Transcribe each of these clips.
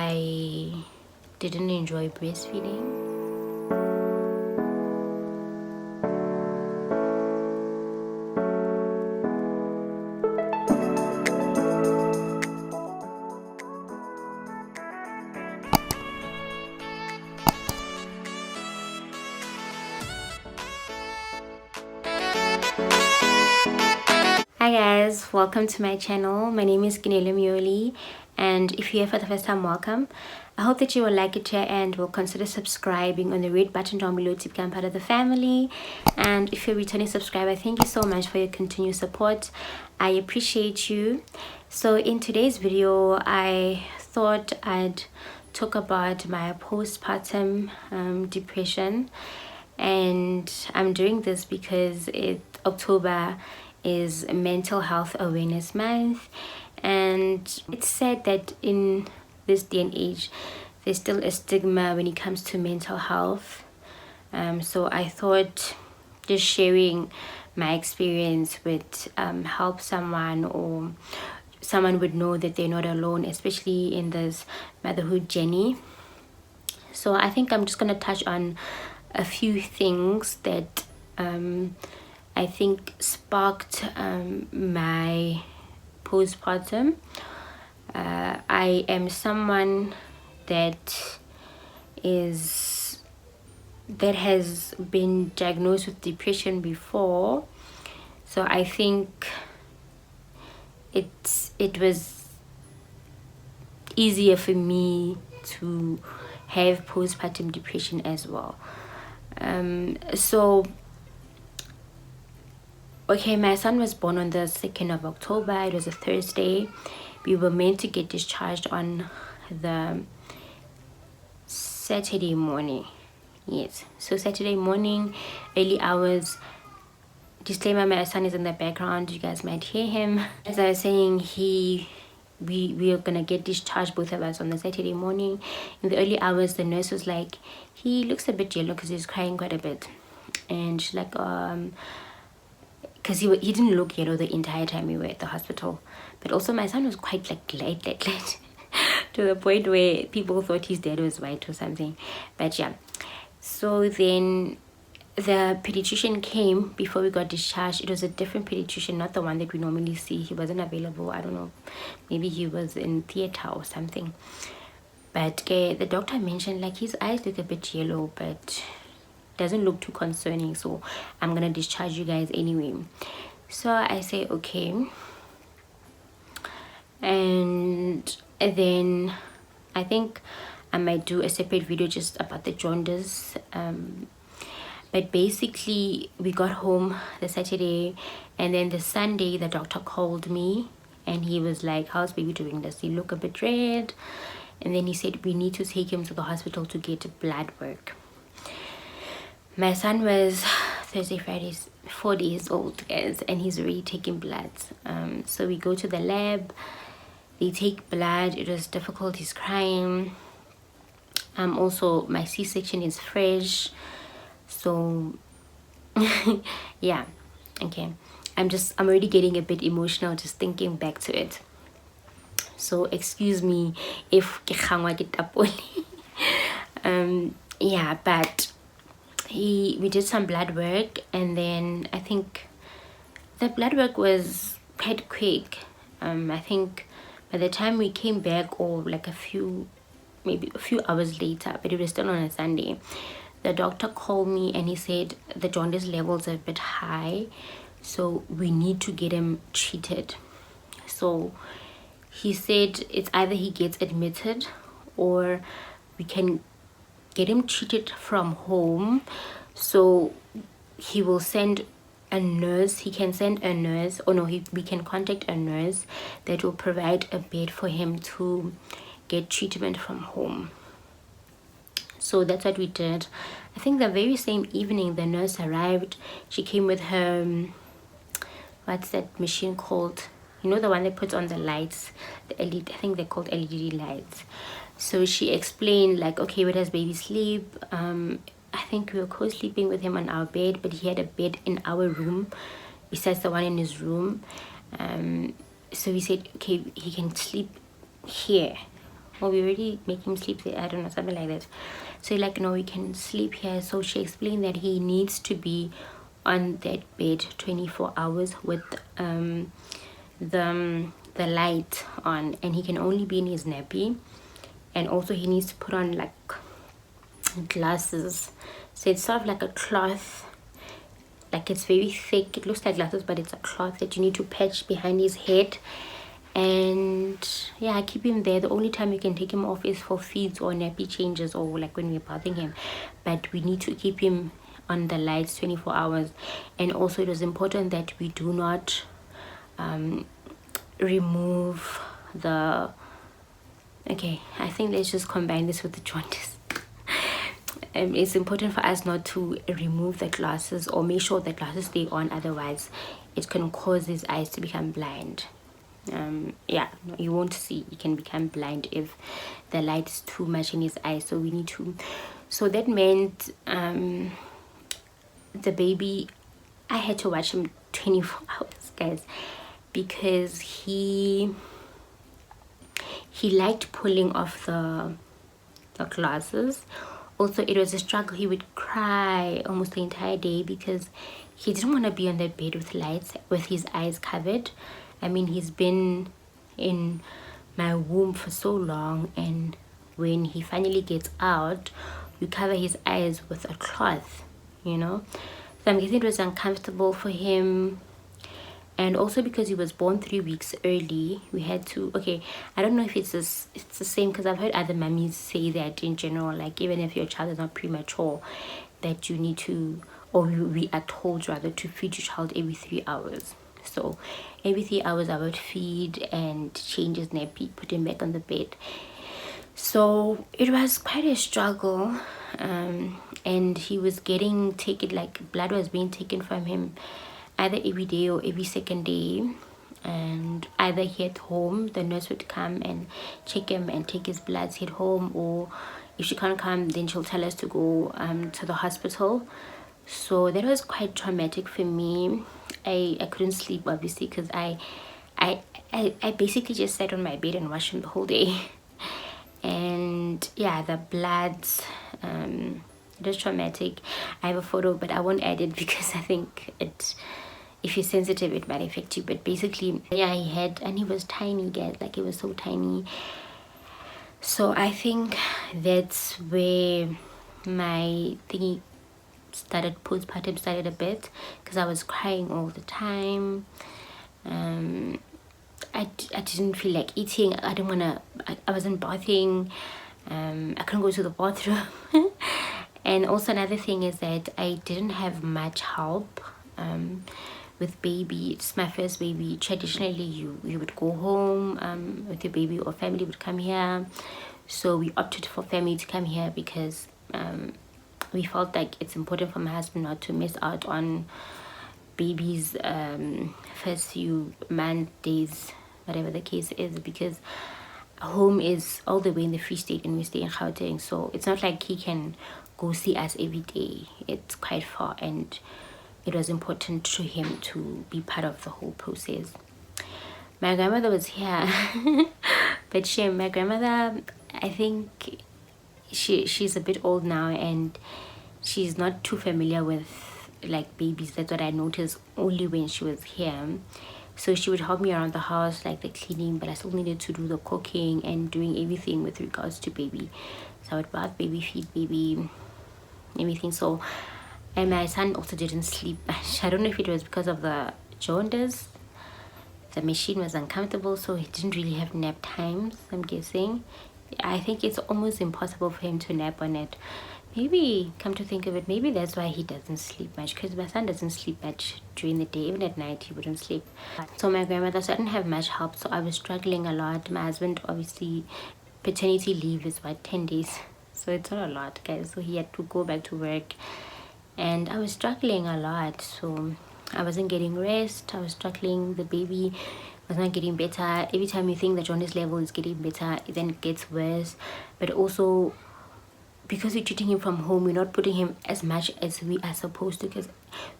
I didn't enjoy breastfeeding. Hi guys, welcome to my channel. My name is Keneiloe Myoli, and if you're here for the first time, welcome. I hope that you will like it here and will consider subscribing on the red button down below to become part of the family. And if you're a returning subscriber, thank you so much for your continued support. I appreciate you. So in today's video, I thought I'd talk about my postpartum depression, and I'm doing this because October is Mental Health Awareness Month, and it's said that in this day and age there's still a stigma when it comes to mental health. So I thought just sharing my experience would help someone, or someone would know that they're not alone, especially in this motherhood journey. So I think I'm just going to touch on a few things that I think sparked my postpartum. I am someone that has been diagnosed with depression before, so I think it was easier for me to have postpartum depression as well. Okay, my son was born on the 2nd of October. It was a Thursday. We were meant to get discharged on the Saturday morning. Yes, so Saturday morning, early hours. Disclaimer, my son is in the background. You guys might hear him. As I was saying, we are gonna get discharged, both of us, on the Saturday morning. In the early hours, the nurse was like, he looks a bit yellow because he's crying quite a bit. And she's like, because he didn't look yellow the entire time we were at the hospital, but also my son was quite like light to the point where people thought his dad was white or something. But yeah, so then the pediatrician came before we got discharged. It was a different pediatrician, not the one that we normally see. He wasn't available. I don't know, maybe he was in theater or something. But the doctor mentioned like his eyes look a bit yellow, but doesn't look too concerning, so I'm gonna discharge you guys anyway. So I say okay, and then I think I might do a separate video just about the jaundice. But basically we got home the Saturday, and then the Sunday the doctor called me and he was like, how's baby doing? Does he look a bit red? And then he said we need to take him to the hospital to get blood work. My son was Thursday, Friday, 4 days old, guys, and he's already taking blood. So we go to the lab, they take blood. It was difficult, he's crying. Also my C-section is fresh, so yeah, okay. I'm already getting a bit emotional just thinking back to it. So excuse me if yeah, but we did some blood work, and then I think the blood work was quite quick. I think by the time we came back, or like maybe a few hours later, but it was still on a Sunday, the doctor called me and he said the jaundice levels are a bit high, so we need to get him treated. So he said it's either he gets admitted or we can get him treated from home. So he will send a nurse. He can send a nurse, or no, we can contact a nurse that will provide a bed for him to get treatment from home. So that's what we did. I think the very same evening the nurse arrived. She came with her what's that machine called, you know, the one that puts on the lights, the LED, I think they're called LED lights. So she explained like, okay, where does baby sleep? I think we were co-sleeping with him on our bed, but he had a bed in our room besides the one in his room. So we said, okay, he can sleep here. or we already make him sleep there, I don't know, something like that. So like, no, we can sleep here. So she explained that he needs to be on that bed 24 hours with the light on, and he can only be in his nappy. And also he needs to put on like glasses. So it's sort of like a cloth, like it's very thick, it looks like glasses, but it's a cloth that you need to patch behind his head. And yeah, I keep him there. The only time you can take him off is for feeds or nappy changes, or like when we're bathing him, but we need to keep him on the lights 24 hours. And also it was important that we do not remove the, okay, I think let's just combine this with the jaundice. It's important for us not to remove the glasses, or make sure the glasses stay on, otherwise it can cause his eyes to become blind. Yeah, you won't see, you can become blind if the light is too much in his eyes. So we need to, so that meant the baby, I had to watch him 24 hours, guys, because he liked pulling off the glasses. Also, it was a struggle. He would cry almost the entire day because he didn't want to be on that bed with lights with his eyes covered. I mean, he's been in my womb for so long, and when he finally gets out, you cover his eyes with a cloth, you know. So I'm guessing it was uncomfortable for him. And also because he was born 3 weeks early, we had to, okay, I don't know if it's the same, because I've heard other mummies say that in general, like even if your child is not premature, that you need to, or we are told rather, to feed your child every 3 hours. So every 3 hours I would feed and change his nappy, put him back on the bed. So it was quite a struggle. And he was getting taken, like blood was being taken from him either every day or every second day. And either here at home, the nurse would come and check him and take his bloods at home, or if she can't come, then she'll tell us to go to the hospital. So that was quite traumatic for me. I couldn't sleep, obviously, because I basically just sat on my bed and watched him the whole day. And yeah, the bloods, it was traumatic. I have a photo, but I won't add it because I think it, if you're sensitive, it might affect you. But basically, yeah, he had, and he was tiny, guys, like he was so tiny. So I think that's where my thingy started, postpartum started a bit, because I was crying all the time. I didn't feel like eating. I didn't want to, I wasn't bathing. I couldn't go to the bathroom. And also another thing is that I didn't have much help with baby. It's my first baby. Traditionally you would go home with your baby, or family would come here. So we opted for family to come here because we felt like it's important for my husband not to miss out on baby's first few month, days, whatever the case is, because home is all the way in the Free State and we stay in Gauteng. So it's not like he can go see us every day. It's quite far, and it was important to him to be part of the whole process. My grandmother was here, but my grandmother, I think she's a bit old now, and she's not too familiar with like babies. That's what I noticed only when she was here. So she would help me around the house, like the cleaning, but I still needed to do the cooking and doing everything with regards to baby. So I would bath baby, feed baby, everything. So, and my son also didn't sleep much. I don't know if it was because of the jaundice. The machine was uncomfortable, so he didn't really have nap times, I'm guessing. I think it's almost impossible for him to nap on it. Maybe, come to think of it, maybe that's why he doesn't sleep much, because my son doesn't sleep much during the day. Even at night he wouldn't sleep. So my grandmother, so I didn't have much help, so I was struggling a lot. My husband, obviously, paternity leave is what, 10 days, so it's not a lot, guys. So he had to go back to work, and I was struggling a lot. So I wasn't getting rest, I was struggling. The baby was not getting better. Every time you think the jaundice level is getting better, it then gets worse. But also, because we're treating him from home, we're not putting him as much as we are supposed to, because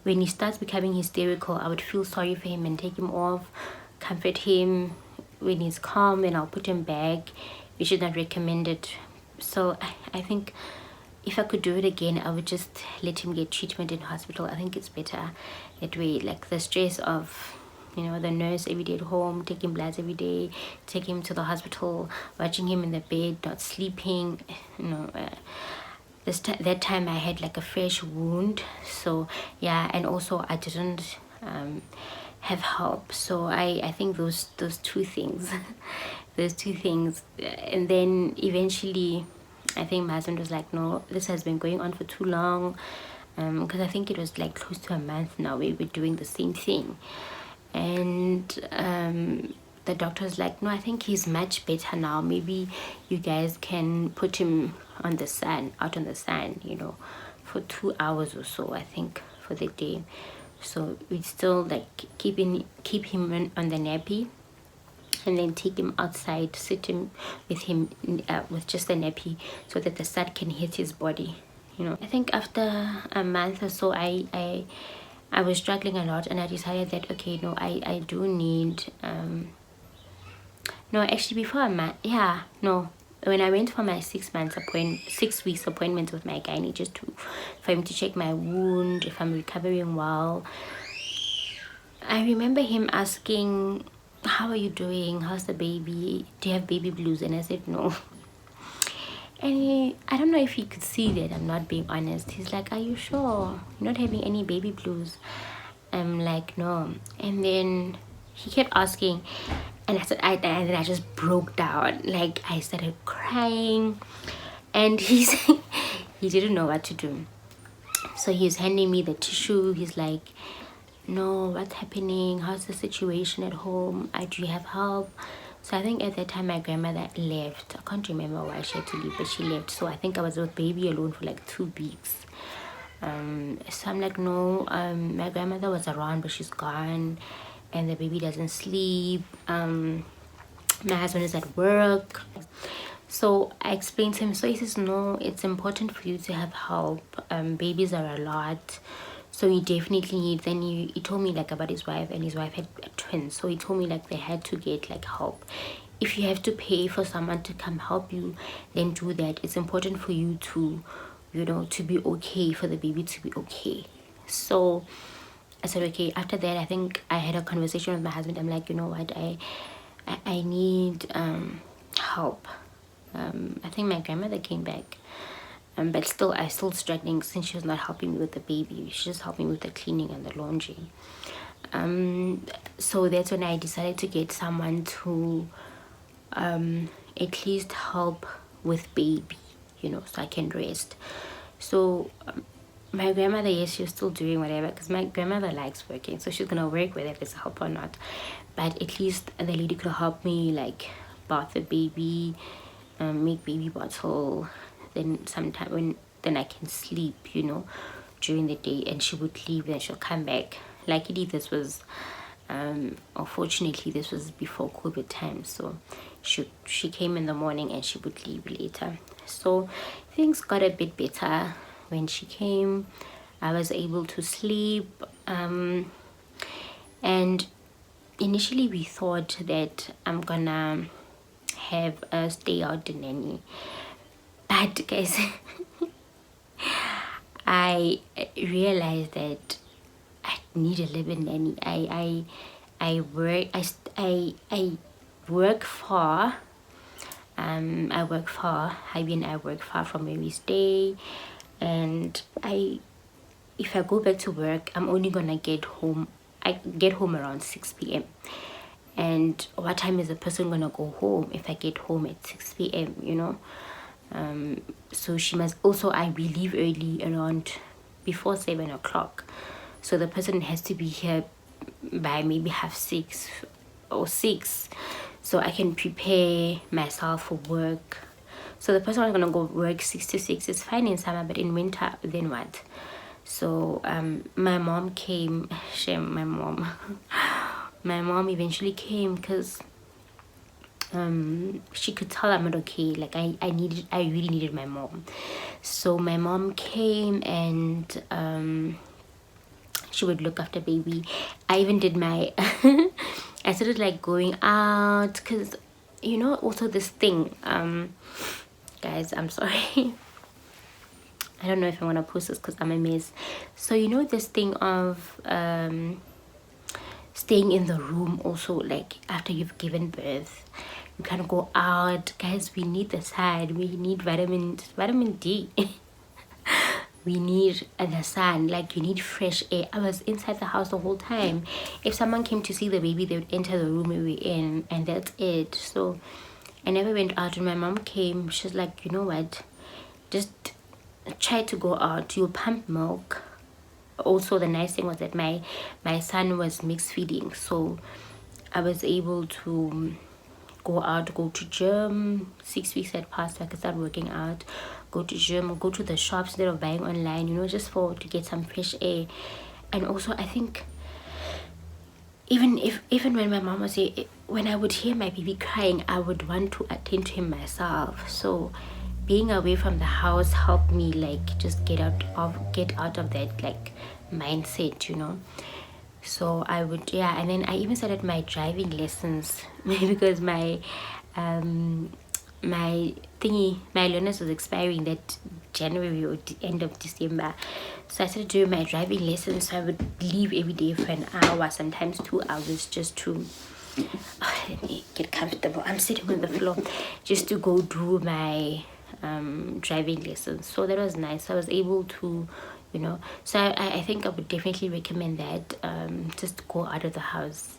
when he starts becoming hysterical, I would feel sorry for him and take him off, comfort him. When he's calm, then I'll put him back. we should not recommend it. So I think if I could do it again, I would just let him get treatment in hospital. I think it's better that way. Like the stress of, you know, the nurse every day at home, taking bloods every day, taking him to the hospital, watching him in the bed, not sleeping, you know. That time I had like a fresh wound, so yeah, and also I didn't have help. So I think those two things those two things. And then eventually I think my husband was like, no, this has been going on for too long, because I think it was like close to a month now we were doing the same thing. And the doctor was like, no, I think he's much better now, maybe you guys can put him on the sun, out on the sun, you know, for 2 hours or so, I think, for the day. So we still like keep him on the nappy, and then take him outside, sit him with just the nappy, so that the sun can hit his body, you know. I think after a month or so, I was struggling a lot, and I decided that, okay, no, I do need no, actually before a month, yeah, no, when I went for my 6 weeks appointment with my gynae, just for him to check my wound, if I'm recovering well, I remember him asking, how are you doing, how's the baby, do you have baby blues? And I said no. And I don't know if he could see that I'm not being honest. He's like, are you sure you're not having any baby blues? I'm like, no. And then he kept asking, and and then I just broke down. Like, I started crying, and he didn't know what to do. So he's handing me the tissue. He's like, no, what's happening? How's the situation at home? Do you have help? So I think at that time my grandmother left. I can't remember why she had to leave, but she left. So I think I was with baby alone for like 2 weeks. So I'm like, no, my grandmother was around, but she's gone, and the baby doesn't sleep. My husband is at work. So I explained to him. So he says, no, it's important for you to have help. Babies are a lot, so you definitely need. Then he told me like about his wife, and his wife had twins, so he told me like they had to get like help. If you have to pay for someone to come help you, then do that. It's important for you to, you know, to be okay, for the baby to be okay. So I said, okay. After that, I think I had a conversation with my husband. I'm like, you know what, I need help. I think my grandmother came back, but still I still struggling, since she was not helping me with the baby. She just helped me with the cleaning and the laundry. So that's when I decided to get someone to at least help with baby, you know, so I can rest. So my grandmother, yes, she's still doing whatever, because my grandmother likes working, so she's gonna work whether there's help or not. But at least the lady could help me like bath the baby, make baby bottle, then sometime then I can sleep, you know, during the day. And she would leave, then she'll come back. Luckily this was unfortunately this was before COVID time, so she came in the morning and she would leave later. So things got a bit better when she came. I was able to sleep, and initially we thought that I'm gonna have a stay out nanny, but guys, I realized that I need a live-in nanny. I work far. I work far. I work far from where we stay, and if I go back to work, I'm only gonna get home. I get home around 6 p.m. And what time is a person gonna go home if I get home at 6 p.m., you know? So she must also, we leave early, around before 7 o'clock. So the person has to be here by maybe 5:30 or 6, so I can prepare myself for work. So the person is gonna go work 6 to 6. It's fine in summer, but in winter, then what? So my mom came. Shame, my mom. My mom eventually came because she could tell I'm not okay. Like I really needed my mom. So my mom came, and she would look after baby. I even did my I started like going out, because you know, also this thing, guys, I'm sorry. I don't know if I want to post this because I'm a mess. So you know this thing of staying in the room also, like after you've given birth, you can't go out, guys. We need the sun, we need vitamin D. We need the sun, like you need fresh air. I was inside the house the whole time. If someone came to see the baby, they would enter the room we were in, and that's it. So I never went out. And my mom came, she's like, you know what, just try to go out, you'll pump milk. Also, the nice thing was that my son was mixed feeding, so I was able to go out, go to gym. 6 weeks had passed, so I could start working out, go to gym, or go to the shops instead of buying online, you know, just to get some fresh air. And also, I think even when my mom was here, when I would hear my baby crying, I would want to attend to him myself. So being away from the house helped me, like, just get out of that, like, mindset, you know. So I would, yeah. And then I even started my driving lessons because my my learners was expiring that January or the end of December. So I started doing my driving lessons. So I would leave every day for an hour, sometimes 2 hours, just to let me get comfortable. I'm sitting on the floor, just to go do my driving lessons. So that was nice. I was able to, you know, so I think I would definitely recommend that. Just go out of the house,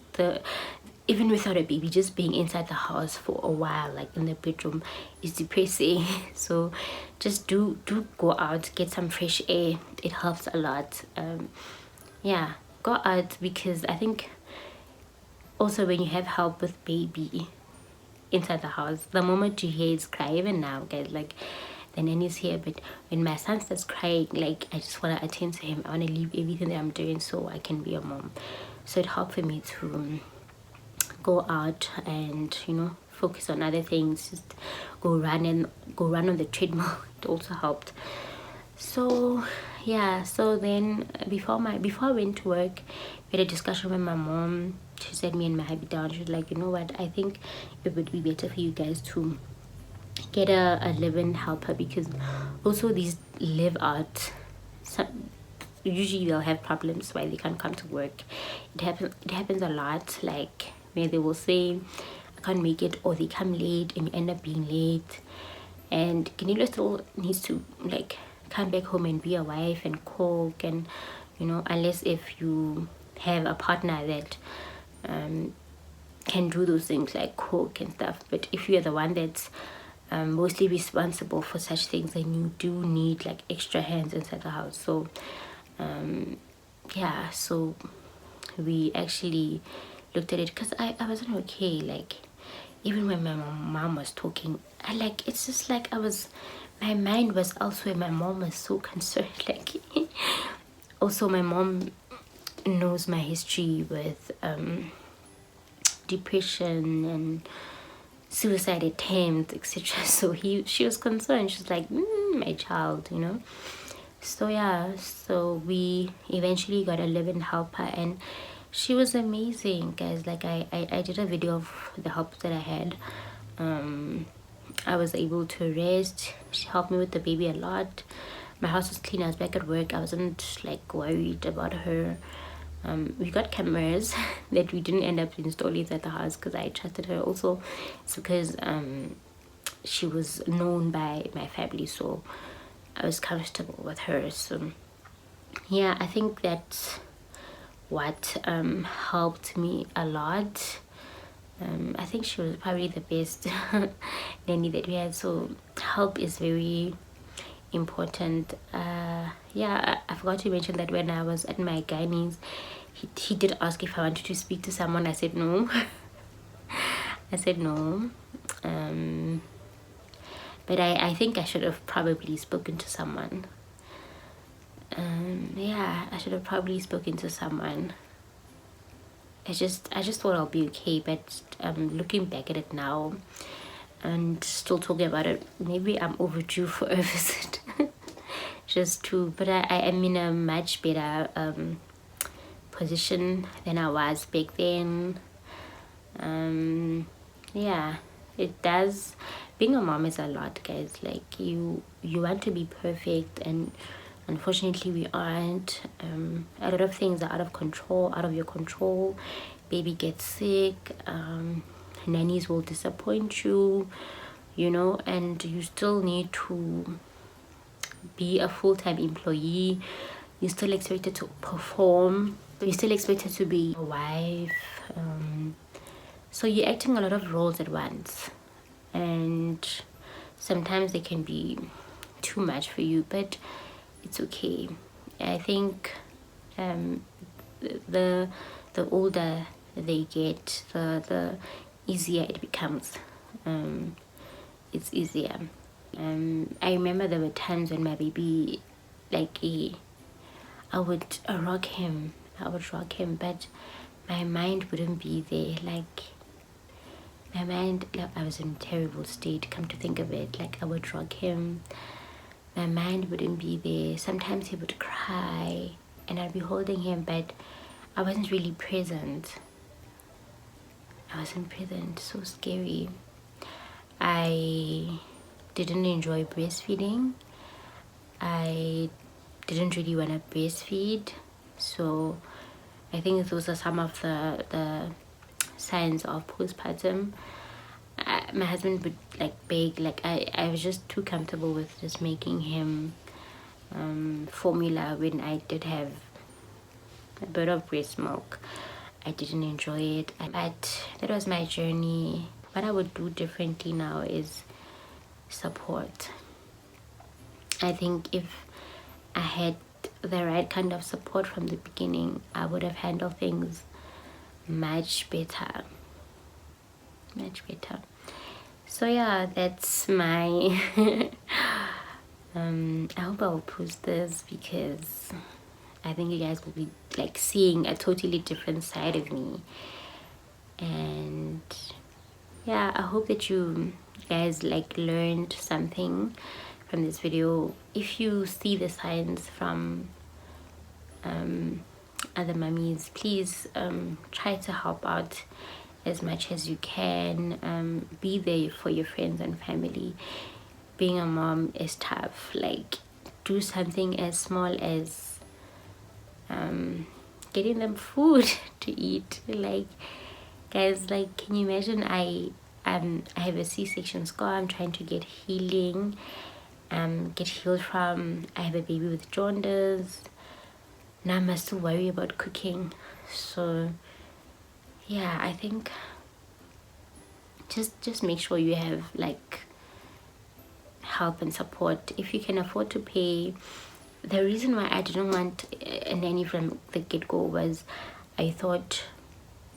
even without a baby, just being inside the house for a while, like in the bedroom, is depressing. So just do go out, get some fresh air. It helps a lot. Yeah, go out, because I think also when you have help with baby inside the house, the moment you hear it's cry, even now, guys, like, the nanny's here, but when my son starts crying, like, I just want to attend to him. I want to leave everything that I'm doing so I can be a mom. So it helped for me to go out and, you know, focus on other things, just go run on the treadmill. It also helped. So yeah, so then before I went to work, we had a discussion with my mom. She sat me and my hubby down. She was like, you know what, I think it would be better for you guys to get a live-in helper, because also these live out, usually they'll have problems why they can't come to work. It happens a lot, like where they will say I can't make it, or they come late and you end up being late. And Keneiloe still needs to, like, come back home and be a wife and cook, and, you know, unless if you have a partner that can do those things like cook and stuff. But if you're the one that's mostly responsible for such things, then you do need, like, extra hands inside the house. So yeah, so we actually looked at it, because I wasn't okay. Like, even when my mom was talking, it's just like my mind was elsewhere. My mom was so concerned. Like, also my mom knows my history with depression and suicide attempts, etc. So she was concerned. She's like, my child, you know. So yeah, so we eventually got a live-in helper, and she was amazing, guys. Like, I did a video of the help that I had. I was able to rest. She helped me with the baby a lot. My house was clean. I was back at work. I wasn't, like, worried about her. We got cameras that we didn't end up installing at the house because I trusted her. Also, it's because she was known by my family, so I was comfortable with her. So yeah, I think that's what helped me a lot. I think she was probably the best nanny that we had. So help is very important. Yeah, I forgot to mention that when I was at my gynae's, he did ask if I wanted to speak to someone. I said no. I said no. But I think I should have probably spoken to someone. Yeah, I should have probably spoken to someone. I just thought I'll be okay, but looking back at it now and still talking about it, maybe I'm overdue for a visit. Just to, but I am in a much better position than I was back then. Yeah, it does. Being a mom is a lot, guys. Like you want to be perfect, and unfortunately we aren't. A lot of things are out of your control. Baby gets sick, nannies will disappoint you, you know, and you still need to be a full-time employee. You're still expected to perform, you're still expected to be a wife, so you're acting a lot of roles at once, and sometimes they can be too much for you, but it's okay. I think the older they get, the easier it becomes. It's easier. I remember there were times when my baby, like I would rock him, but my mind wouldn't be there. Like my mind, like I was in a terrible state, come to think of it. Like I would rock him, my mind wouldn't be there. Sometimes he would cry and I'd be holding him, but I wasn't really present. So scary. I didn't enjoy breastfeeding. I didn't really want to breastfeed, so I think those are some of the signs of postpartum. My husband would like beg, like I was just too comfortable with just making him formula when I did have a bit of breast milk. I didn't enjoy it, but that was my journey. What I would do differently now is support. I think if I had the right kind of support from the beginning, I would have handled things much better. So yeah, that's my I hope I will post this because I think you guys will be like seeing a totally different side of me. And yeah, I hope that you guys like learned something from this video. If you see the signs from other mummies, please try to help out as much as you can. Be there for your friends and family. Being a mom is tough. Like do something as small as getting them food to eat. Like guys, like can you imagine I have a C-section scar. I'm trying to get healing, get healed from. I have a baby with jaundice. Now I must still worry about cooking. So yeah, I think just make sure you have like help and support if you can afford to pay. The reason why I didn't want a nanny from the get-go was I thought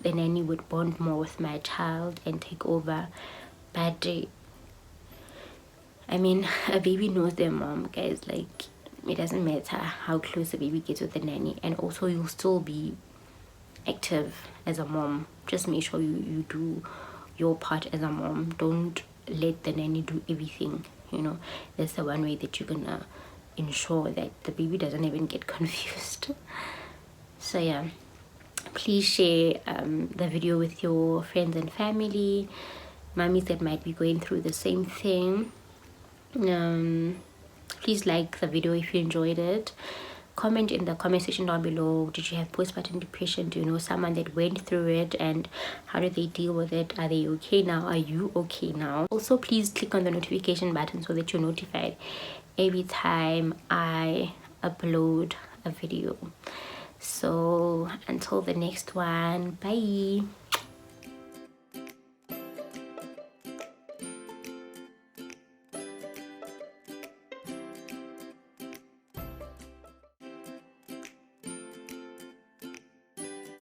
the nanny would bond more with my child and take over, but I mean a baby knows their mom, guys. Like it doesn't matter how close a baby gets with the nanny, and also you'll still be active as a mom. Just make sure you do your part as a mom. Don't let the nanny do everything, you know. That's the one way that you're gonna ensure that the baby doesn't even get confused. So yeah, please share the video with your friends and family, mummies that might be going through the same thing. Please like the video if you enjoyed it. Comment in the comment section down below. Did you have postpartum depression? Do you know someone that went through it, and how did they deal with it? Are they okay now? Are you okay now? Also, please click on the notification button so that you're notified every time I upload a video. So until the next one, bye.